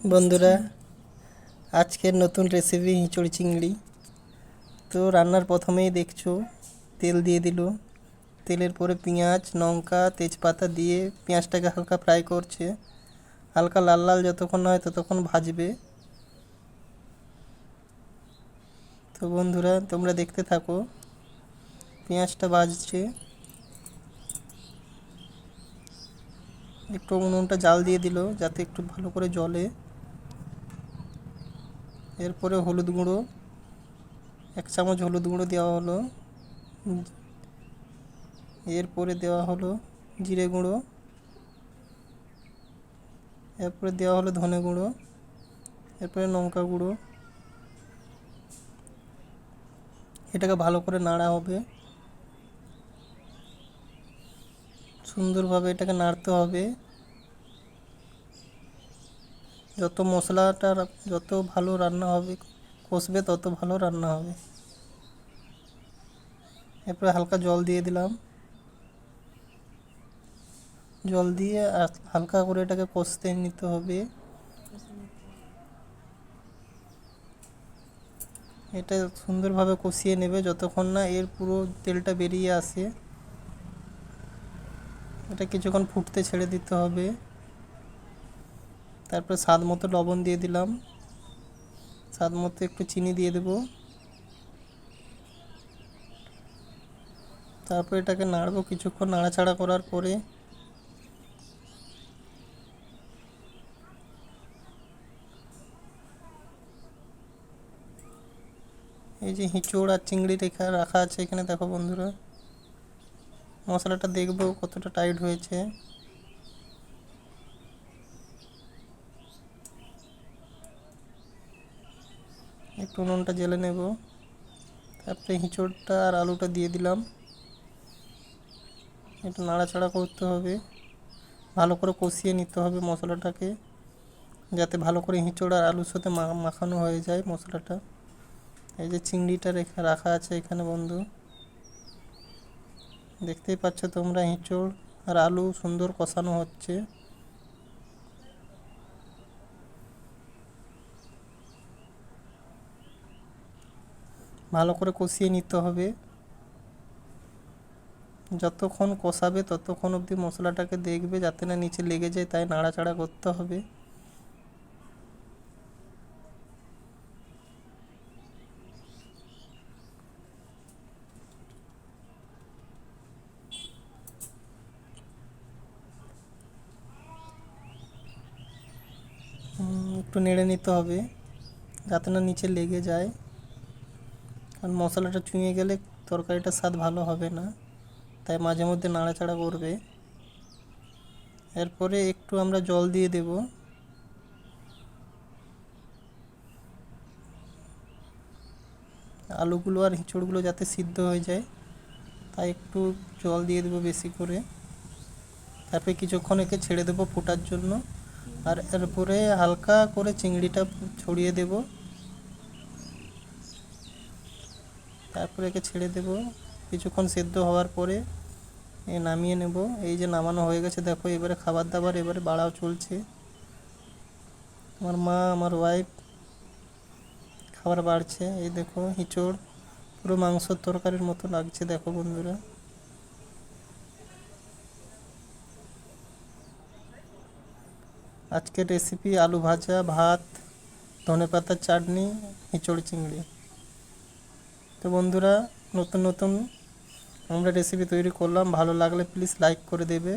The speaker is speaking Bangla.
বন্ধুরা, আজকের নতুন রেসিপি হিঁচড় চিংড়ি। তো রান্নার প্রথমেই দেখছো তেল দিয়ে দিল। তেলের পরে পেঁয়াজ, লঙ্কা, তেজপাতা দিয়ে পেঁয়াজটাকে হালকা ফ্রাই করছে। হালকা লাল লাল যতক্ষণ না হয় ততক্ষণ ভাজবে। তো বন্ধুরা, তোমরা দেখতে থাকো, পেঁয়াজটা ভাজছে। একটু উনুনটা জাল দিয়ে দিল যাতে একটু ভালো করে জ্বলে। এরপরে হলুদ গুঁড়ো, 1 চামচ হলুদ গুঁড়ো দেওয়া হলো। এরপরে দেওয়া হলো জিরে গুঁড়ো। এরপরে দেওয়া হলো ধনে গুঁড়ো। এরপরে লঙ্কা গুঁড়ো। এটাকে ভালো করে নাড়া হবে, সুন্দরভাবে এটাকে নাড়তে হবে। যত মশলাটা যত ভালো রান্না হবে, কষবে, তত ভালো রান্না হবে। এরপরে হালকা জল দিয়ে দিলাম। জল দিয়ে হালকা করে এটাকে কষতে নিতে হবে। এটা সুন্দরভাবে কষিয়ে নেবে যতক্ষণ না এর পুরো তেলটা বেরিয়ে আসে। এটা কিছুক্ষণ ফুটতে ছেড়ে দিতে হবে। তারপরে স্বাদ মতো লবণ দিয়ে দিলাম। স্বাদ মতো একটু চিনি দিয়ে দেব। তারপর এটাকে নাড়বো কিছুক্ষণ। নাড়াচাড়া করার পরে এই যে হিঁচড় আর চিংড়ি রাখা আছে এখানে, দেখো বন্ধুরা, মশলাটা দেখবো কতটা টাইট হয়েছে। একটু নুনটা জেলে নেব। তারপরে হিঁচড়টা আর আলুটা দিয়ে দিলাম। একটু নাড়াচাড়া করতে হবে, ভালো করে কষিয়ে নিতে হবে মশলাটাকে, যাতে ভালো করে হিঁচড় আর আলুর সাথে মাখানো হয়ে যায় মশলাটা। এই যে চিংড়িটা রাখা আছে এখানে বন্ধু, দেখতেই পাচ্ছ তোমরা, হিঁচড় আর আলু সুন্দর কষানো হচ্ছে। ভালো করে কষিয়ে নিতে হবে। যতক্ষণ কষাবে ততক্ষণ অবধি মশলাটাকে দেখবে যাতে না নিচে লেগে যায়, তাই নাড়াচাড়া করতে হবে। একটু নেড়ে নিতে হবে যাতে না নিচে লেগে যায়, কারণ মশলাটা চুঁয়ে গেলে তরকারিটার স্বাদ ভালো হবে না, তাই মাঝে মধ্যে নাড়াচাড়া করবে। এরপরে একটু আমরা জল দিয়ে দেব। আলুগুলো আর হিঁচড়গুলো যাতে সিদ্ধ হয়ে যায়, তাই একটু জল দিয়ে দেবো বেশি করে। তারপরে কিছুক্ষণ একে ছেড়ে দেবো ফোটার জন্য। আর এরপরে হালকা করে চিংড়িটা ছড়িয়ে দেব। তারপরে একে ছেড়ে দেব। কিছুক্ষণ সেদ্ধ হওয়ার পরে নামিয়ে নেব। এই যে নামানো হয়ে গেছে, দেখো। এবারে খাবার দাবার এবারে বাড়াও চলছে। আমার মা, আমার ওয়াইফ খাবার বাড়ছে। এই দেখো, হিঁচড় পুরো মাংসর তরকারির মতো লাগছে, দেখো বন্ধুরা। আজকের রেসিপি আলু ভাজা, ভাত, ধনেপাতার চাটনি, হিঁচড় চিংড়ি। তো বন্ধুরা, নতুন নতুন আমরা রেসিপি তৈরি করলাম। ভালো লাগলে প্লিজ লাইক করে দেবে।